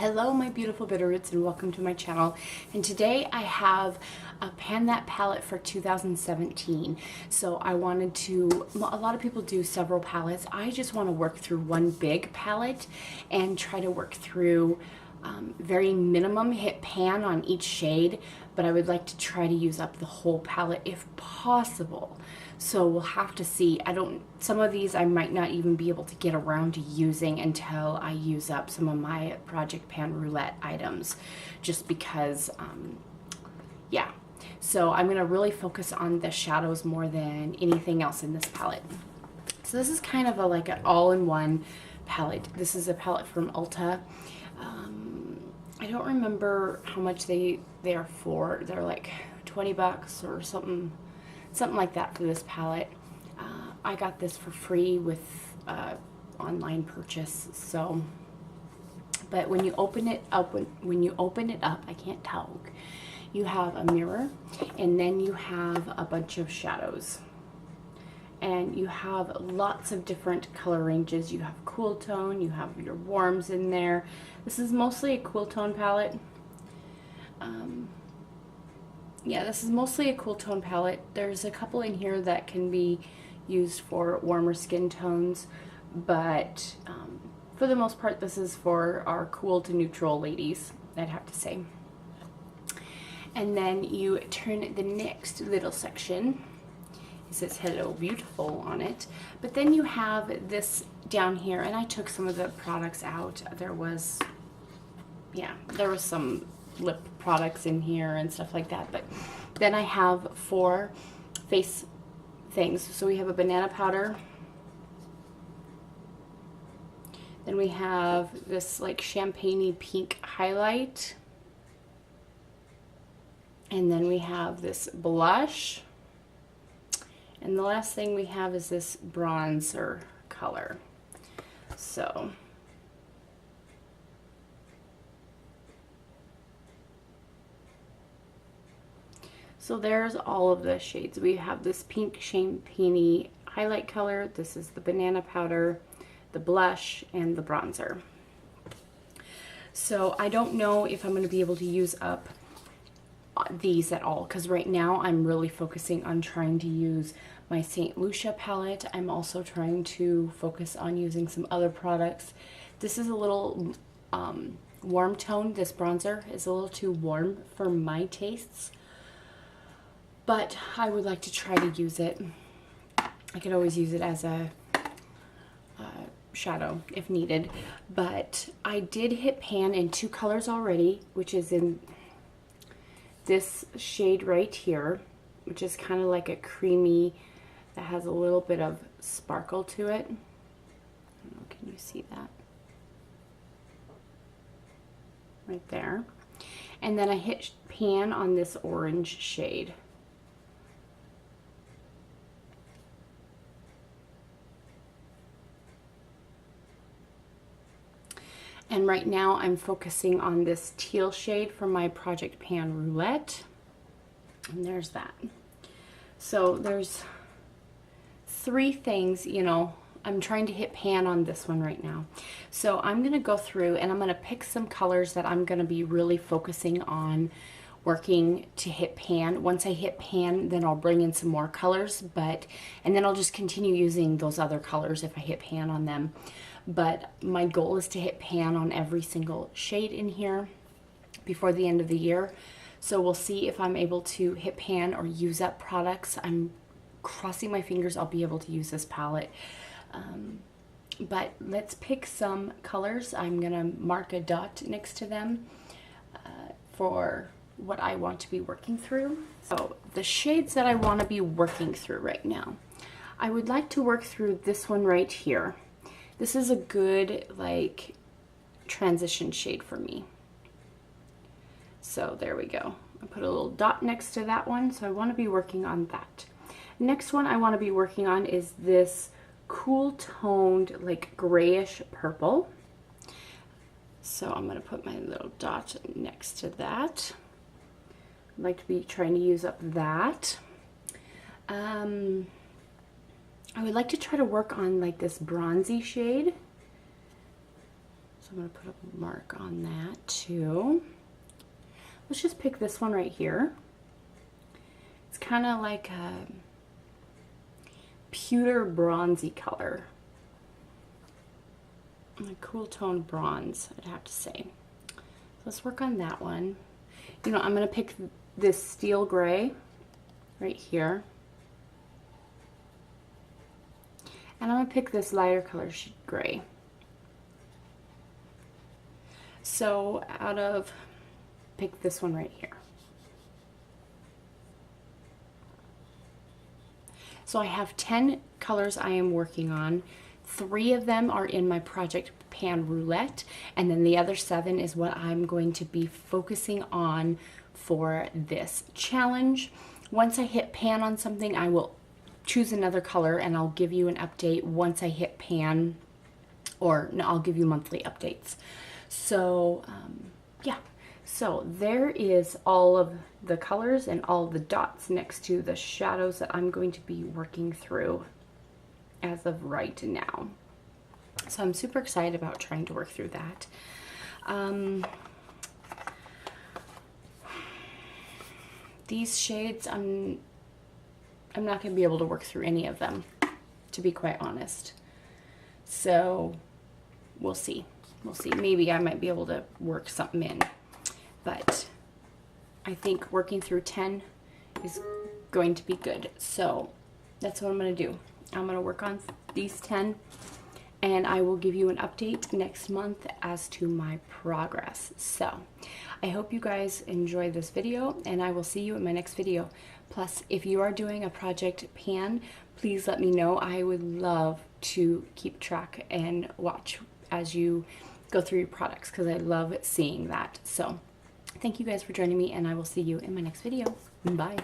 Hello my beautiful Bitterroots and welcome to my channel, and today I have a Pan That palette for 2017. So I wanted to, a lot of people do several palettes. I just want to work through one big palette and try to work through very minimum, hit pan on each shade, but I would like to try to use up the whole palette if possible. So we'll have to see. Some of these I might not even be able to get around to using until I use up some of my Project Pan Roulette items, just because, yeah. So I'm gonna really focus on the shadows more than anything else in this palette. So this is kind of like an all-in-one palette. This is a palette from Ulta. I don't remember how much they are for. They're like 20 bucks or something like that for this palette. I got this for free with online purchase. So, but when you open it up, I can't talk. You have a mirror, and then you have a bunch of shadows. And you have lots of different color ranges. You have cool tone, you have your warms in there. This is mostly a cool tone palette. Yeah, this is mostly a cool tone palette. There's a couple in here that can be used for warmer skin tones, but for the most part, this is for our cool to neutral ladies, I'd have to say. And then you turn the next little section. It says Hello Beautiful on it, but then you have this down here, and I took some of the products out. There was some lip products in here and stuff like that, but then I have 4 face things. So we have a banana powder, then we have this like champagne-y pink highlight, and then we have this blush. And the last thing we have is this bronzer color. So there's all of the shades. We have this pink champagne highlight color. This is the banana powder, the blush, and the bronzer. So I don't know if I'm going to be able to use up these at all, because right now I'm really focusing on trying to use my St. Lucia palette. I'm also trying to focus on using some other products. This is a little warm tone. This bronzer is a little too warm for my tastes, but I would like to try to use it. I could always use it as a shadow if needed, but I did hit pan in 2 colors already, which is in this shade right here, which is kind of like a creamy, that has a little bit of sparkle to it. I don't know, can you see that? Right there. And then I hit pan on this orange shade. And right now I'm focusing on this teal shade from my Project Pan Roulette. And there's that. So there's 3 things, you know, I'm trying to hit pan on this one right now. So I'm going to go through and I'm going to pick some colors that I'm going to be really focusing on working to hit pan. Once I hit pan, then I'll bring in some more colors, and then I'll just continue using those other colors if I hit pan on them. But my goal is to hit pan on every single shade in here before the end of the year. So we'll see if I'm able to hit pan or use up products. I'm crossing my fingers I'll be able to use this palette. But let's pick some colors. I'm gonna mark a dot next to them for what I want to be working through. So the shades that I want to be working through right now, I would like to work through this one right here. This is a good like transition shade for me. So there we go. I put a little dot next to that one, so I want to be working on that. Next one I want to be working on is this cool toned like grayish purple. So I'm going to put my little dot next to that. I'd like to be trying to use up that. I would like to try to work on like this bronzy shade. So I'm going to put a mark on that too. Let's just pick this one right here. It's kind of like a pewter bronzy color. A cool tone bronze, I'd have to say. So let's work on that one. You know, I'm going to pick this steel gray right here. And I'm going to pick this lighter color gray. So pick this one right here. So I have 10 colors I am working on. 3 of them are in my project pan roulette, and then the other 7 is what I'm going to be focusing on for this challenge. Once I hit pan on something, I will choose another color and I'll give you an update once I hit pan, or no, I'll give you monthly updates. So yeah, so there is all of the colors and all the dots next to the shadows that I'm going to be working through as of right now. So I'm super excited about trying to work through that. These shades, I'm not going to be able to work through any of them, to be quite honest. So we'll see. We'll see. Maybe I might be able to work something in. But I think working through 10 is going to be good. So that's what I'm going to do. I'm going to work on these 10, and I will give you an update next month as to my progress. So I hope you guys enjoy this video, and I will see you in my next video. Plus, if you are doing a project pan, please let me know. I would love to keep track and watch as you go through your products, because I love seeing that. So thank you guys for joining me, and I will see you in my next video. Bye.